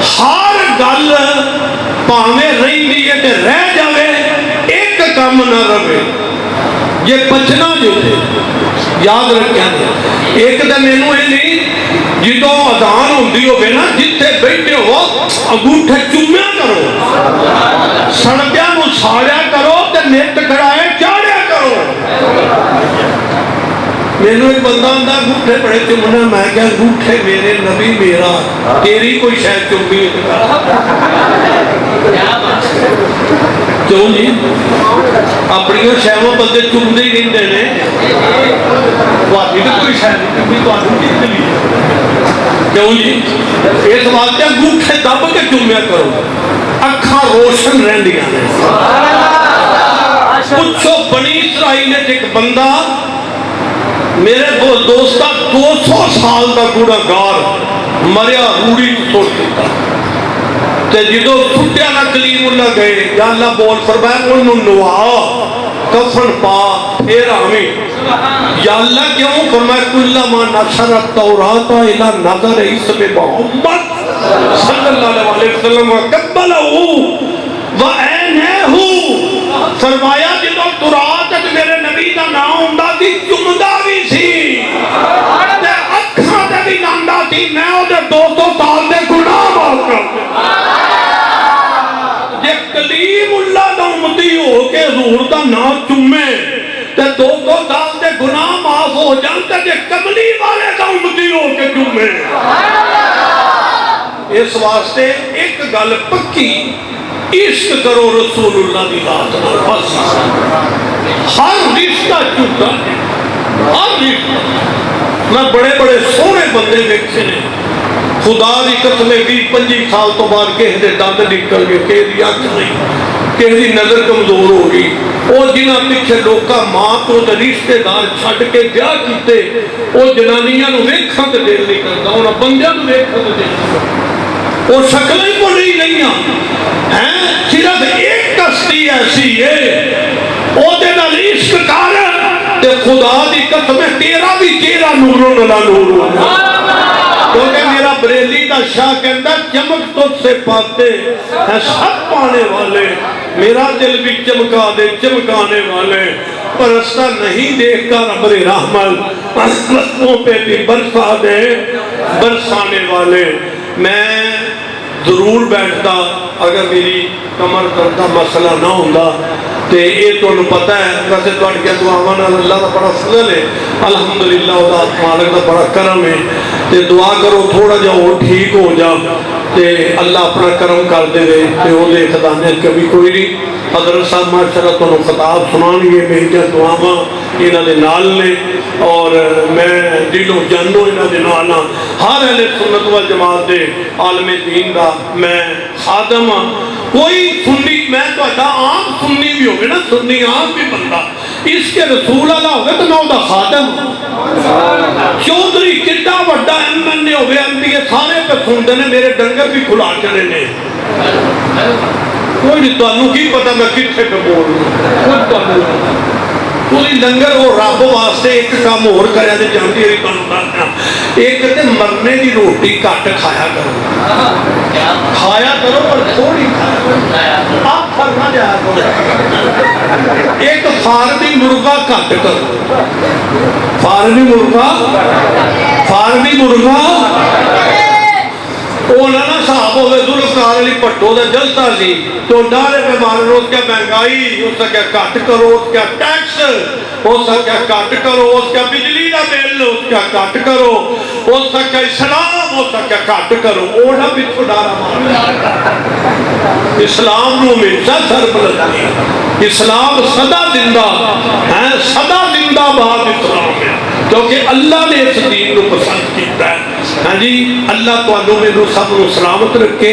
ہر گل پاویں رہی ہے رہ جائے ایک کام نہ رہے یہ بچنا جو یاد رکھا ایک تو مینو یہ نہیں جدو اذان ہوندی ہوگی نا جتھے بیٹھے ہو انگوٹھے چومیا کرو سڑکیاں نو ساڑیا کرو تے نت کھڑائے چاڑیا کرو مینو ایک بندہ آتا انگوٹھے بڑے چومنا میں کیا انگوٹھے میرے نبی میرا تیری کوئی شاید چومی کیوں جی اپنی شہروں بندے چومتے ہی رہتے ہیں تاری تو کوئی شاید نہیں چومی کیوں جی اس واسطے انگوٹھے دب کے چومیا کرو اکھاں روشن رہندیاں نے پوچھو بنی اسرائیل ایک بندہ میرے دوستا 200 سال کا گوڑا گار مریا روڑی سوٹ دیتا تے جدو سٹیا نہ کلیم اللہ گئے یا اللہ بول فرمایا انہوں نوا کفن پا پھر آمین یا اللہ کیوں فرمایا کلّا ما نشر التورات الى نظر اسم محمد صلی اللہ علیہ وسلم وقبلہو وعینہو فرمایا جدو تورات میرے نبی کا نام ہوندا سی چمدا بھی سی تے اکھاں تے بھی لاندا سی میں او دے 200 سال دے گناہ معاف کر جے کلیم اللہ دا امتی ہو کے حضور دا نام چومے تے 200 سال دے گناہ معاف ہو جان تے جے کملی والے دا امتی ہو کے چومے اس واسطے ایک گل پکی عشق کرو رسول اللہ دی ذات نال بس ہر رشتہ جھوٹا ہے ہر رشتہ میں بڑے بڑے سونے بندے دیکھے نے خدا دی قسم 20-25 سال تو بعد کہے دے دند نکل گئے کہے دی اکھ نہیں کہے دی نظر کمزور ہو گئی او جنہ پیچھے لوکا ماں تو رشتے دار چھڈ کے بیاہ کیتے او جنانیاں نو ویکھن تے دل نہیں کردا انہاں بندیاں نو ویکھن تے دل نہیں کردا وہ شکلیں ہی بڑی نہیں ہیں صرف ایک کشتی ایسی ہے او دے نال عشق کر تے خدا دی قسم تیرا بھی چہرہ نور نہ نور ہو کیونکہ میرا بریلی کا شاہ کہندا چمک تجھ سے پاتے ہیں سب پانے والے میرا دل بھی چمکا دے چمکانے والے پرستہ نہیں دیکھ کر ابر رحمت رستوں پہ بھی برسا دے برسانے والے میں ضرور بیٹھتا اگر میری کمر درد کا مسئلہ نہ ہوتا تے یہ تو پتہ ہے ویسے تھوڑی دعاواں اللہ کا بڑا فضل ہے الحمدللہ وہ مالک کا بڑا کرم ہے تے دعا کرو تھوڑا جا وہ ٹھیک ہو جا تے اللہ اپنا کرم کر دے تے وہ دے خزانے کبھی کوئی نہیں حضرت صاحب ماشاءاللہ تو خطاب سنان گے میری دعاواں انہاں دے نال نے اور میں دل و جانو انہاں دے نال ہر اہل سنت و جماعت دے عالم دین دا میں خادم ہاں کوئی سنی میں تو عام سنی بھی ہوگی نا سنی عام بھی بندہ اس کے رسول اللہ ہوگا تو میں دا خادم چودھری کتا وڈا ایم این اے ہوگا ایم پی اے سارے پہ سنتے ہیں میرے ڈنگر بھی کھلا چلے نے کوئی نہیں تو انہوں کی پتہ میں کتھے پہ بول رہا ہوں کوئی لنگر وہ رب واسطے ایک کام اور کریا دے جانتی ہے ایک تے مرنے دی روٹی کٹ کھایا کرو کھایا کرو پر تھوڑی کھایا آپ فرما جایا کرو ایک فارمی مرغا کٹ کرو فارمی مرغا اولانا صاحب ہوئے ذوالفقار علی پٹھو دے جلتا سی تو ڈالے پہ مارن اس کا مہنگائی اس کا کٹ کرو اس کا ٹیکس اس کا کٹ کرو اس کا بجلی دا بل اس کا کٹ کرو اس کا اسلام اس کا کٹ کرو اوڑا بھی چھوڑا مارن اسلام نو ہمیشہ سر بلندی اسلام صدا زندہ ہے صدا زندہ باد اسلام ہے کیونکہ اللہ نے اس دین کو پسند کیتا ہے ہاں جی اللہ تو انہوں میں سب نو سلامت رکھے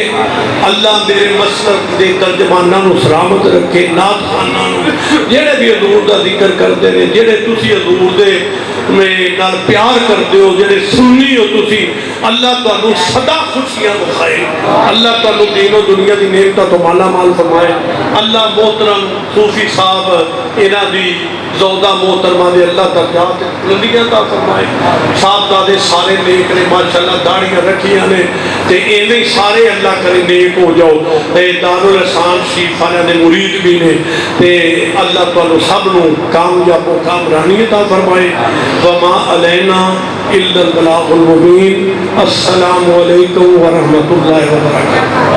اللہ میرے مسلک دے ترجمانہ نو سلامت رکھے نات خانہ نو جیڑے بھی حضور دا ذکر کرتے ہیں جیڑے تسی حضور دے میں نال پیار کرتے ہو جیڑے سنی ہو تسی اللہ تعالیٰ صدا خوشیاں بخائے، اللہ تعالیٰ دین و دنیا دی نعمتاں تو مالا مال فرمائے، اللہ محترم صوفی صاحب انہاں دی زودہ محترمہ دے اللہ تعالیٰ بلندیاں عطا فرمائے، صاحبزادے سارے نیک نے ماشاءاللہ داڑیاں رکھیاں نے تے ایویں سارے اللہ کرے نیک ہو جاؤ تے دارالحسان شریف والے دے مرید بھی نے تے اللہ تعالیٰ سب نو کامیاب و کامرانی عطا فرمائے۔ وما علینا الا البلاغ المبین۔ السلام علیکم ورحمۃ اللہ وبرکاتہ۔